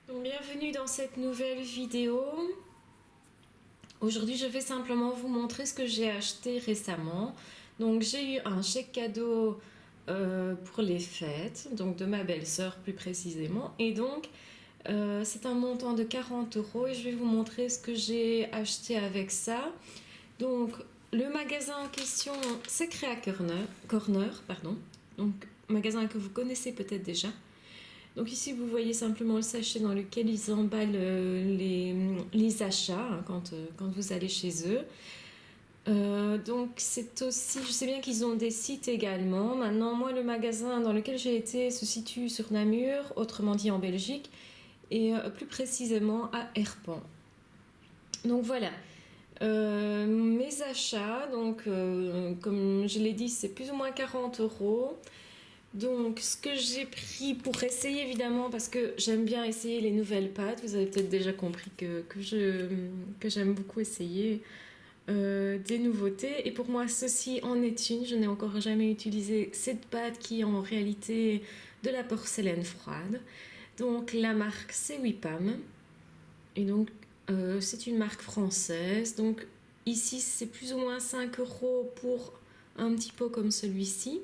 Donc, bienvenue dans cette nouvelle vidéo. Aujourd'hui, je vais simplement vous montrer ce que j'ai acheté récemment. Donc, j'ai eu un chèque cadeau pour les fêtes, donc de ma belle-sœur plus précisément. Et donc, c'est un montant de 40 euros et je vais vous montrer ce que j'ai acheté avec ça. Donc, le magasin en question, c'est Créa Corner, pardon. Donc, magasin que vous connaissez peut-être déjà. Donc ici, vous voyez simplement le sachet dans lequel ils emballent les achats quand vous allez chez eux. Donc c'est aussi, je sais bien qu'ils ont des sites également. Maintenant, moi, le magasin dans lequel j'ai été se situe sur Namur, autrement dit en Belgique, et plus précisément à Herpan. Donc voilà. Mes achats, donc comme je l'ai dit, c'est plus ou moins 40 euros. Donc, ce que j'ai pris pour essayer, évidemment, parce que j'aime bien essayer les nouvelles pâtes, vous avez peut-être déjà compris que j'aime beaucoup essayer des nouveautés. Et pour moi, ceci en est une. Je n'ai encore jamais utilisé cette pâte qui est en réalité de la porcelaine froide. Donc, la marque, c'est Wipam. Et donc, c'est une marque française. Donc, ici, c'est plus ou moins 5 euros pour un petit pot comme celui-ci.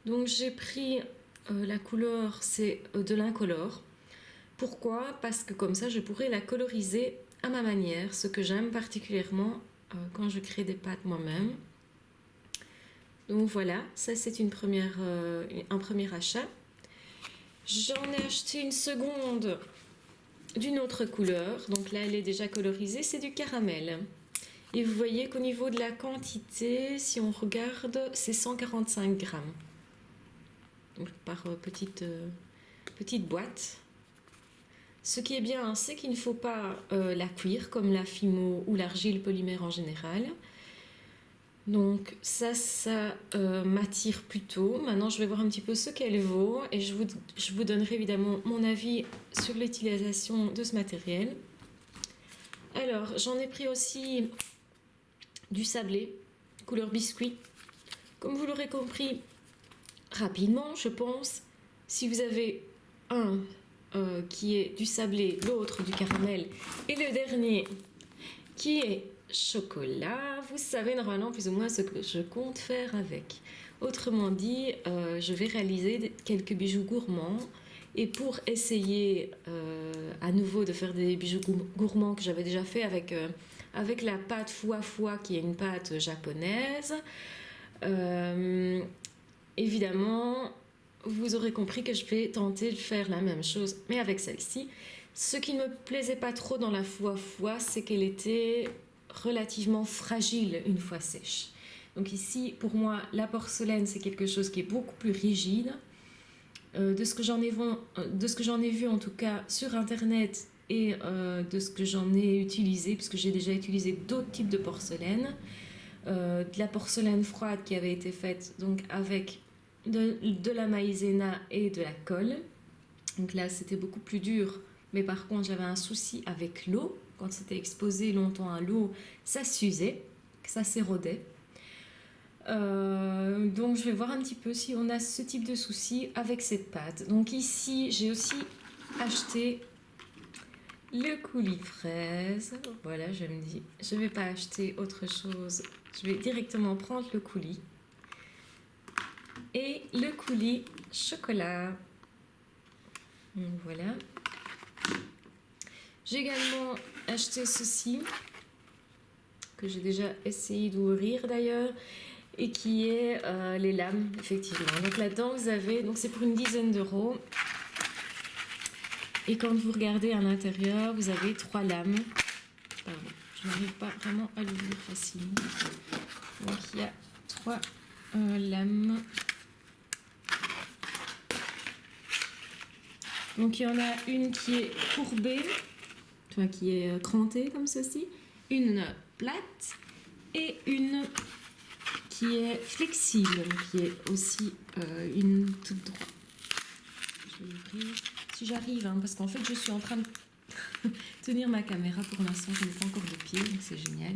Donc j'ai pris la couleur, c'est de l'incolore. Pourquoi? Parce que comme ça, je pourrais la coloriser à ma manière, ce que j'aime particulièrement quand je crée des pâtes moi-même. Donc voilà, ça c'est un premier achat. J'en ai acheté une seconde d'une autre couleur. Donc là, elle est déjà colorisée, c'est du caramel. Et vous voyez qu'au niveau de la quantité, si on regarde, c'est 145 grammes. Donc par petite boîte. Ce qui est bien, c'est qu'il ne faut pas la cuire comme la Fimo ou l'argile polymère en général. Donc ça m'attire plutôt. Maintenant, je vais voir un petit peu ce qu'elle vaut et je vous donnerai évidemment mon avis sur l'utilisation de ce matériel. Alors, j'en ai pris aussi du sablé, couleur biscuit. Comme vous l'aurez compris, rapidement, je pense, si vous avez un qui est du sablé, l'autre du caramel et le dernier qui est chocolat, vous savez normalement plus ou moins ce que je compte faire avec. Autrement dit, je vais réaliser quelques bijoux gourmands et pour essayer à nouveau de faire des bijoux gourmands que j'avais déjà fait avec la pâte foie foie qui est une pâte japonaise. Évidemment, vous aurez compris que je vais tenter de faire la même chose, mais avec celle-ci. Ce qui ne me plaisait pas trop dans la foie foie, c'est qu'elle était relativement fragile une fois sèche. Donc ici, pour moi, la porcelaine, c'est quelque chose qui est beaucoup plus rigide. De ce que j'en ai vu en tout cas sur internet et de ce que j'en ai utilisé, puisque j'ai déjà utilisé d'autres types de porcelaine, de la porcelaine froide qui avait été faite donc avec de la maïzena et de la colle. Donc là, c'était beaucoup plus dur, mais par contre, j'avais un souci avec l'eau. Quand c'était exposé longtemps à l'eau, ça s'usait, ça s'érodait. Donc je vais voir un petit peu si on a ce type de souci avec cette pâte. Donc ici, j'ai aussi acheté le coulis fraise. Voilà, je me dis, je ne vais pas acheter autre chose. Je vais directement prendre le coulis. Et le coulis chocolat. Donc voilà. J'ai également acheté ceci, que j'ai déjà essayé d'ouvrir d'ailleurs, et qui est les lames, effectivement. Donc là-dedans, vous avez, donc c'est pour une dizaine d'euros. Et quand vous regardez à l'intérieur, vous avez 3 lames. Pardon, je n'arrive pas vraiment à l'ouvrir facilement. Donc il y a 3 lames. Donc il y en a une qui est courbée, enfin, qui est crantée comme ceci, une plate et une qui est flexible, qui est aussi une toute droite. Je vais l'ouvrir si j'arrive, hein, parce qu'en fait je suis en train de tenir ma caméra pour l'instant, je n'ai pas encore de pied, donc c'est génial.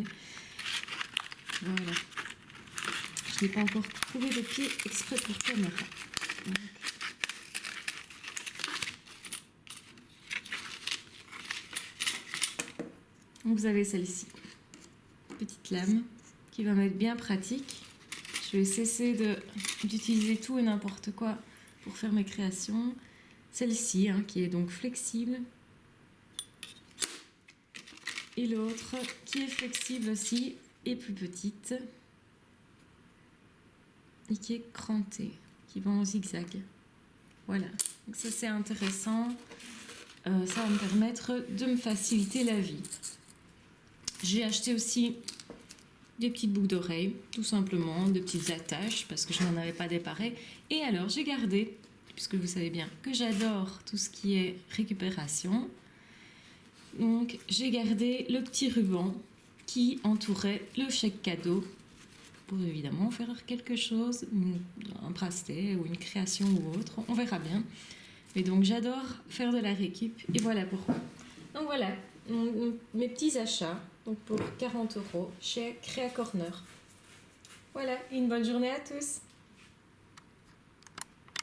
Voilà. Je n'ai pas encore trouvé de pied exprès pour caméra. Donc, Donc vous avez celle-ci, petite lame qui va m'être bien pratique. Je vais cesser d'utiliser tout et n'importe quoi pour faire mes créations. Celle-ci qui est donc flexible. Et l'autre qui est flexible aussi et plus petite. Et qui est crantée, qui va en zigzag. Voilà, donc ça c'est intéressant. Ça va me permettre de me faciliter la vie. J'ai acheté aussi des petites boucles d'oreilles, tout simplement, de petites attaches, parce que je n'en avais pas déparé. Et alors, j'ai gardé, puisque vous savez bien que j'adore tout ce qui est récupération, donc j'ai gardé le petit ruban qui entourait le chèque cadeau, pour évidemment faire quelque chose, un bracelet ou une création ou autre, on verra bien. Mais donc j'adore faire de la récup, et voilà pourquoi. Donc voilà, mes petits achats, donc pour 40 € chez Créa Corner. Voilà, une bonne journée à tous.